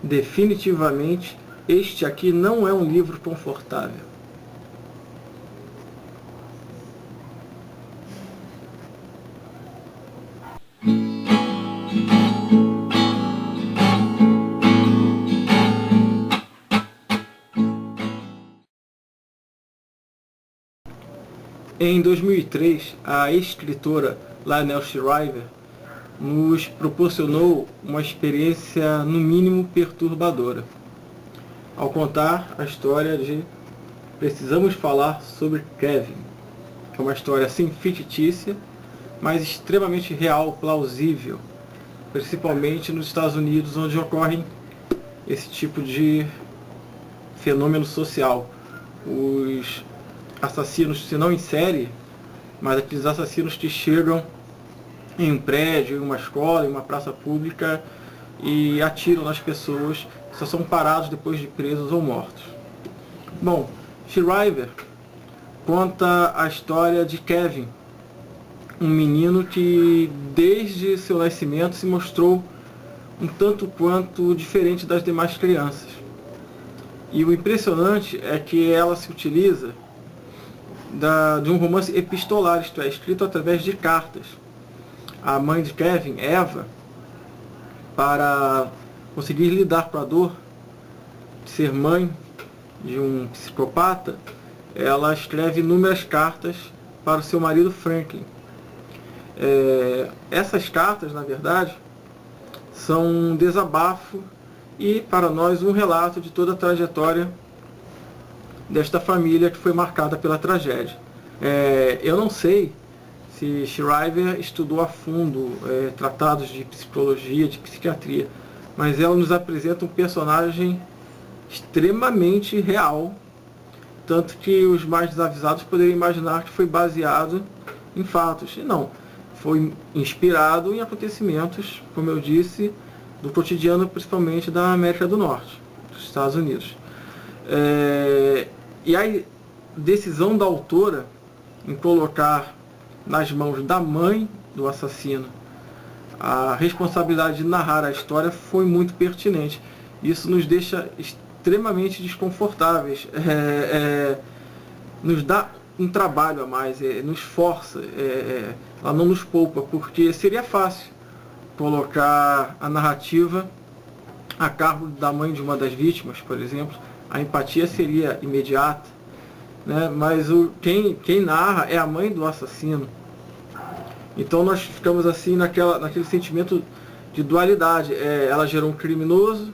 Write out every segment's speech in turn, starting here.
Definitivamente, este aqui não é um livro confortável. Em 2003, a escritora Lionel Shriver nos proporcionou uma experiência, no mínimo, perturbadora, ao contar a história de Precisamos Falar sobre Kevin. É uma história, assim, fictícia, mas extremamente real, plausível, principalmente nos Estados Unidos, onde ocorre esse tipo de fenômeno social. Os assassinos, se não em série, mas aqueles assassinos que chegam em um prédio, em uma escola, em uma praça pública e atiram nas pessoas, só são parados depois de presos ou mortos. Bom, Shriver conta a história de Kevin, um menino que desde seu nascimento se mostrou um tanto quanto diferente das demais crianças. E o impressionante é que ela se utiliza de um romance epistolar, isto é, escrito através de cartas. A mãe de Kevin, Eva, para conseguir lidar com a dor de ser mãe de um psicopata, ela escreve inúmeras cartas para o seu marido Franklin. Essas cartas, na verdade, são um desabafo e, para nós, um relato de toda a trajetória desta família que foi marcada pela tragédia. Eu não sei se Shriver estudou a fundo tratados de psicologia, de psiquiatria, mas ela nos apresenta um personagem extremamente real, tanto que os mais desavisados poderiam imaginar que foi baseado em fatos. E não, foi inspirado em acontecimentos, como eu disse, do cotidiano, principalmente da América do Norte, dos Estados Unidos. E a decisão da autora em colocar nas mãos da mãe do assassino a responsabilidade de narrar a história foi muito pertinente. Isso nos deixa extremamente desconfortáveis, nos dá um trabalho a mais, nos força, ela não nos poupa, porque seria fácil colocar a narrativa a cargo da mãe de uma das vítimas, por exemplo. A empatia seria imediata, né? Mas quem narra é a mãe do assassino. Então nós ficamos assim naquele sentimento de dualidade. Ela gerou um criminoso,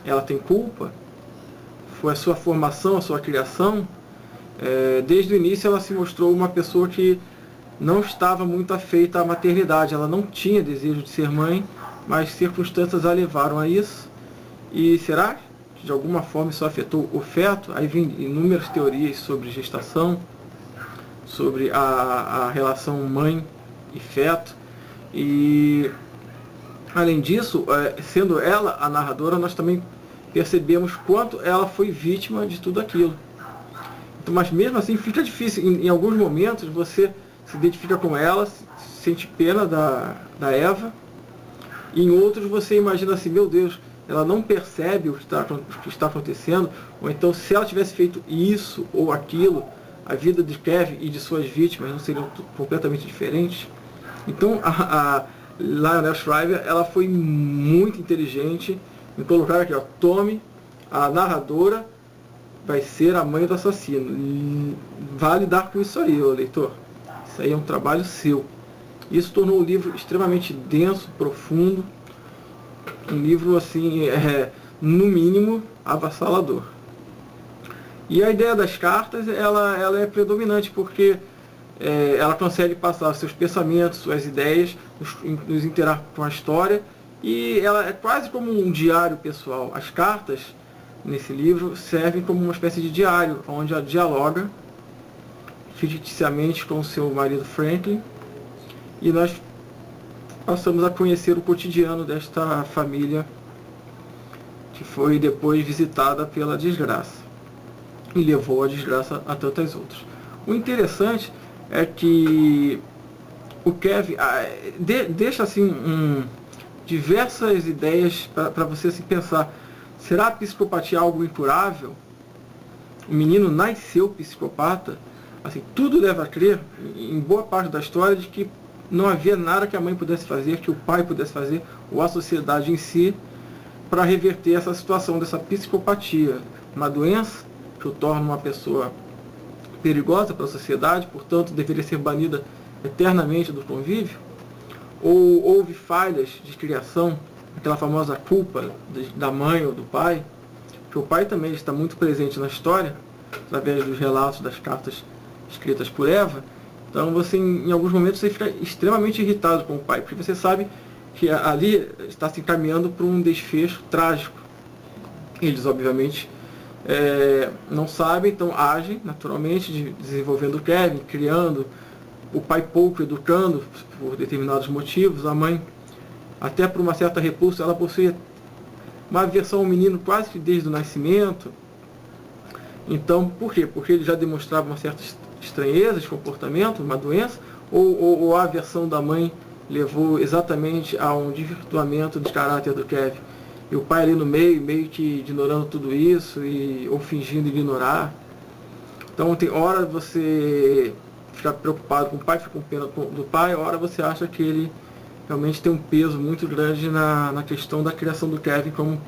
ela tem culpa, foi a sua formação, a sua criação. Desde o início ela se mostrou uma pessoa que não estava muito afeita à maternidade, ela não tinha desejo de ser mãe, mas circunstâncias a levaram a isso. E será que de alguma forma isso afetou o feto? Aí vem inúmeras teorias sobre gestação, sobre a relação mãe e feto. E além disso, sendo ela a narradora, nós também percebemos quanto ela foi vítima de tudo aquilo. Então, mas mesmo assim fica difícil. Em alguns momentos você se identifica com ela, sente pena da Eva, e em outros você imagina assim, meu Deus, ela não percebe o que está acontecendo, ou então se ela tivesse feito isso ou aquilo, a vida de Kevin e de suas vítimas não seriam completamente diferentes. Então a Lionel Shriver, ela foi muito inteligente em colocar aqui, tome, a narradora vai ser a mãe do assassino. Vá lidar com isso aí, ô leitor. Isso aí é um trabalho seu. Isso tornou o livro extremamente denso, profundo, um livro assim, no mínimo, avassalador. E a ideia das cartas, ela é predominante, porque ela consegue passar seus pensamentos, suas ideias, nos interar com a história, e ela é quase como um diário pessoal. As cartas, nesse livro, servem como uma espécie de diário, onde ela dialoga ficticiamente com o seu marido Franklin, e nós passamos a conhecer o cotidiano desta família que foi depois visitada pela desgraça e levou a desgraça a tantas outras. O interessante é que o Kevin deixa assim diversas ideias para você se pensar. Será a psicopatia algo incurável? O menino nasceu psicopata? Assim, tudo leva a crer, em boa parte da história, de que não havia nada que a mãe pudesse fazer, que o pai pudesse fazer, ou a sociedade em si, para reverter essa situação dessa psicopatia. Uma doença que o torna uma pessoa perigosa para a sociedade, portanto deveria ser banida eternamente do convívio. Ou houve falhas de criação, aquela famosa culpa da mãe ou do pai, que o pai também está muito presente na história, através dos relatos das cartas escritas por Eva. Então você, em alguns momentos, você fica extremamente irritado com o pai, porque você sabe que ali está se encaminhando para um desfecho trágico. Eles, obviamente, não sabem, então agem naturalmente, desenvolvendo o Kevin, criando, o pai pouco educando por determinados motivos, a mãe, até por uma certa repulsa, ela possui uma aversão ao menino quase que desde o nascimento. Então, por quê? Porque ele já demonstrava uma certa estranheza de comportamento, uma doença, ou a aversão da mãe levou exatamente a um desvirtuamento do caráter do Kevin. E o pai ali no meio que ignorando tudo isso, ou fingindo ignorar. Então tem hora você fica preocupado com o pai, fica com pena do pai, hora você acha que ele realmente tem um peso muito grande na questão da criação do Kevin como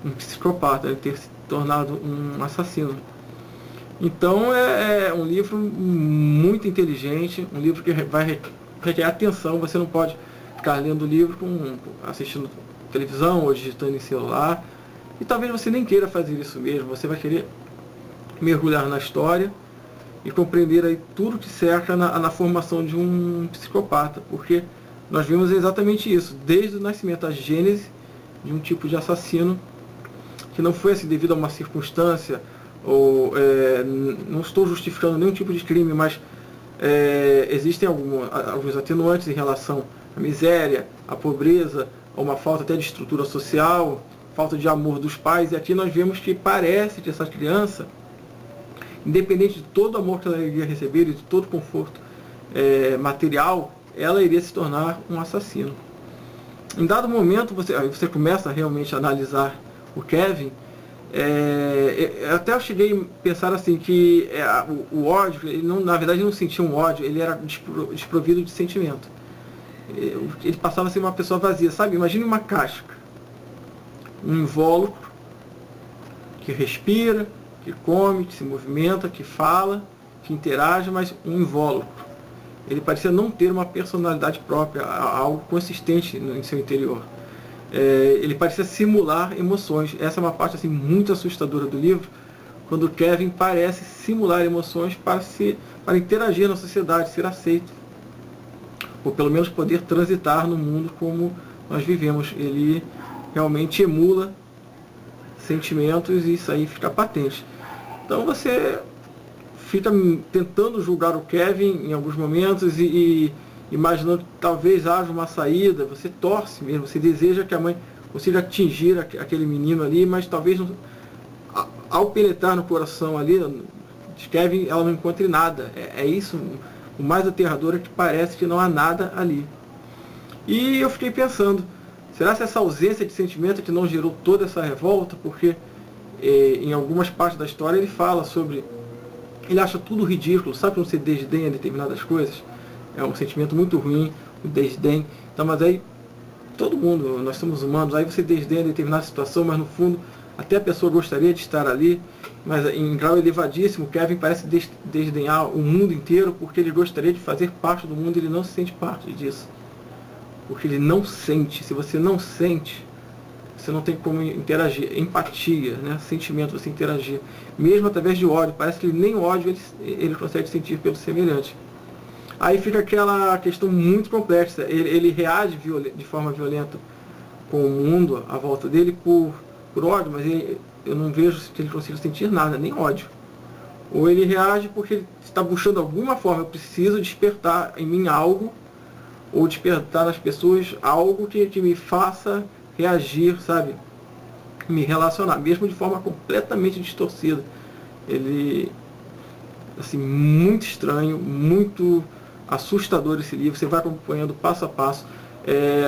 um psicopata, ele ter se tornado um assassino. Então é um livro muito inteligente, um livro que vai requer atenção, você não pode ficar lendo o livro assistindo televisão ou digitando em celular, e talvez você nem queira fazer isso mesmo, você vai querer mergulhar na história e compreender aí tudo que cerca na formação de um psicopata, porque nós vimos exatamente isso, desde o nascimento, a gênese de um tipo de assassino, que não foi assim devido a uma circunstância, ou não estou justificando nenhum tipo de crime, mas existem alguns atenuantes em relação à miséria, à pobreza, a uma falta até de estrutura social, falta de amor dos pais, e aqui nós vemos que parece que essa criança, independente de todo o amor que ela iria receber e de todo o conforto material, ela iria se tornar um assassino. Em dado momento, você começa realmente a analisar o Kevin. Até eu cheguei a pensar assim, que o ódio, na verdade ele não sentia um ódio, ele era desprovido de sentimento. Ele passava a ser uma pessoa vazia, sabe? Imagine uma casca, um invólucro, que respira, que come, que se movimenta, que fala, que interage, mas um invólucro. Ele parecia não ter uma personalidade própria, algo consistente em seu interior. Ele parecia simular emoções. Essa é uma parte assim, muito assustadora do livro, quando o Kevin parece simular emoções para interagir na sociedade, ser aceito, ou pelo menos poder transitar no mundo como nós vivemos. Ele realmente emula sentimentos e isso aí fica patente. Então você fica tentando julgar o Kevin em alguns momentos e imaginando que talvez haja uma saída, você torce mesmo, você deseja que a mãe consiga atingir aquele menino ali, mas talvez ao penetrar no coração ali de Kevin, ela não encontre nada. É isso, o mais aterrador é que parece que não há nada ali. E eu fiquei pensando, será que essa ausência de sentimento que não gerou toda essa revolta? Porque em algumas partes da história ele fala sobre, ele acha tudo ridículo, sabe quando você desdenha determinadas coisas? É um sentimento muito ruim, o desdém. Então, mas aí, todo mundo, nós somos humanos, aí você desdenha determinada situação, mas no fundo, até a pessoa gostaria de estar ali, mas em grau elevadíssimo, Kevin parece desdenhar o mundo inteiro, porque ele gostaria de fazer parte do mundo, ele não se sente parte disso. Porque ele não sente. Se você não sente, você não tem como interagir. Empatia, né? Sentimento, você interagir. Mesmo através de ódio, parece que nem ódio ele consegue sentir pelo semelhante. Aí fica aquela questão muito complexa. Ele reage de forma violenta com o mundo à volta dele por ódio, mas eu não vejo que ele consiga sentir nada, nem ódio. Ou ele reage porque ele está buscando alguma forma, eu preciso despertar em mim algo, ou despertar nas pessoas algo que me faça reagir, sabe? Me relacionar, mesmo de forma completamente distorcida. Ele, assim, muito estranho, muito assustador esse livro. Você vai acompanhando passo a passo.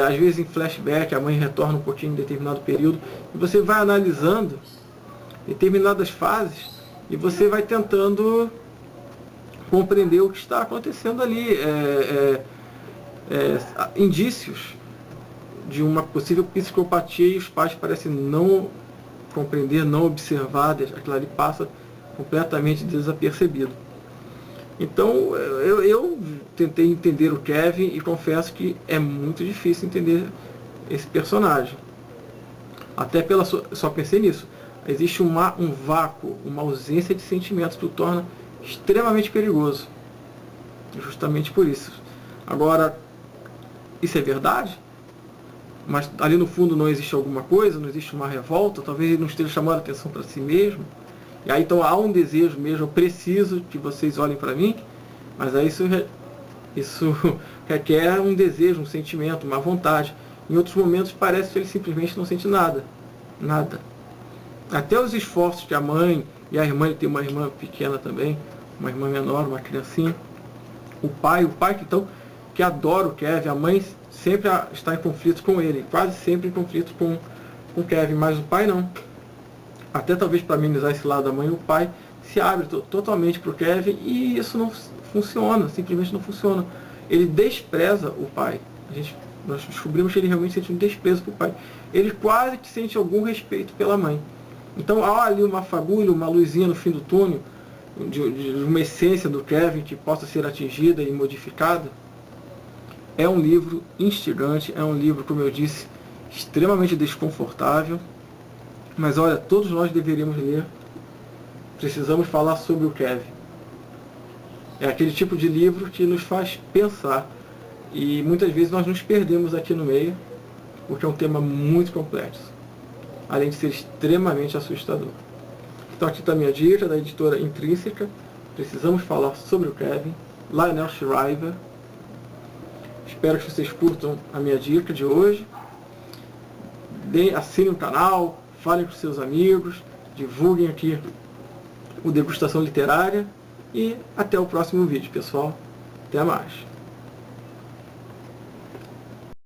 às vezes em flashback, a mãe retorna um pouquinho em determinado período, e você vai analisando determinadas fases, e você vai tentando compreender o que está acontecendo ali. Indícios de uma possível psicopatia, e os pais parecem não compreender, não observar, aquilo ali passa completamente desapercebido. Então eu tentei entender o Kevin e confesso que é muito difícil entender esse personagem. Até só pensei nisso. Existe um vácuo, uma ausência de sentimentos que o torna extremamente perigoso. Justamente por isso. Agora, isso é verdade? Mas ali no fundo não existe alguma coisa, não existe uma revolta, talvez ele não esteja chamando a atenção para si mesmo. E aí então há um desejo mesmo, eu preciso que vocês olhem para mim, mas aí isso requer um desejo, um sentimento, uma vontade. Em outros momentos parece que ele simplesmente não sente nada. Nada. Até os esforços que a mãe e a irmã, ele tem uma irmã pequena também, uma irmã menor, uma criancinha. O pai que adora o Kevin, a mãe sempre está em conflito com ele, quase sempre em conflito com o Kevin, mas o pai não. Até talvez para amenizar esse lado da mãe, o pai se abre totalmente para o Kevin e isso não funciona, simplesmente não funciona. Ele despreza o pai. Nós descobrimos que ele realmente sente um desprezo para o pai. Ele quase que sente algum respeito pela mãe. Então há ali uma fagulha, uma luzinha no fim do túnel, de uma essência do Kevin que possa ser atingida e modificada. É um livro instigante, é um livro, como eu disse, extremamente desconfortável. Mas olha, todos nós deveríamos ler. Precisamos falar sobre o Kevin. É aquele tipo de livro que nos faz pensar. E muitas vezes nós nos perdemos aqui no meio, porque é um tema muito complexo, além de ser extremamente assustador. Então aqui está a minha dica da editora Intrínseca. Precisamos falar sobre o Kevin, Lionel Shriver. Espero que vocês curtam a minha dica de hoje. Assinem o canal, falem com seus amigos, divulguem aqui o Degustação Literária e até o próximo vídeo, pessoal. Até mais.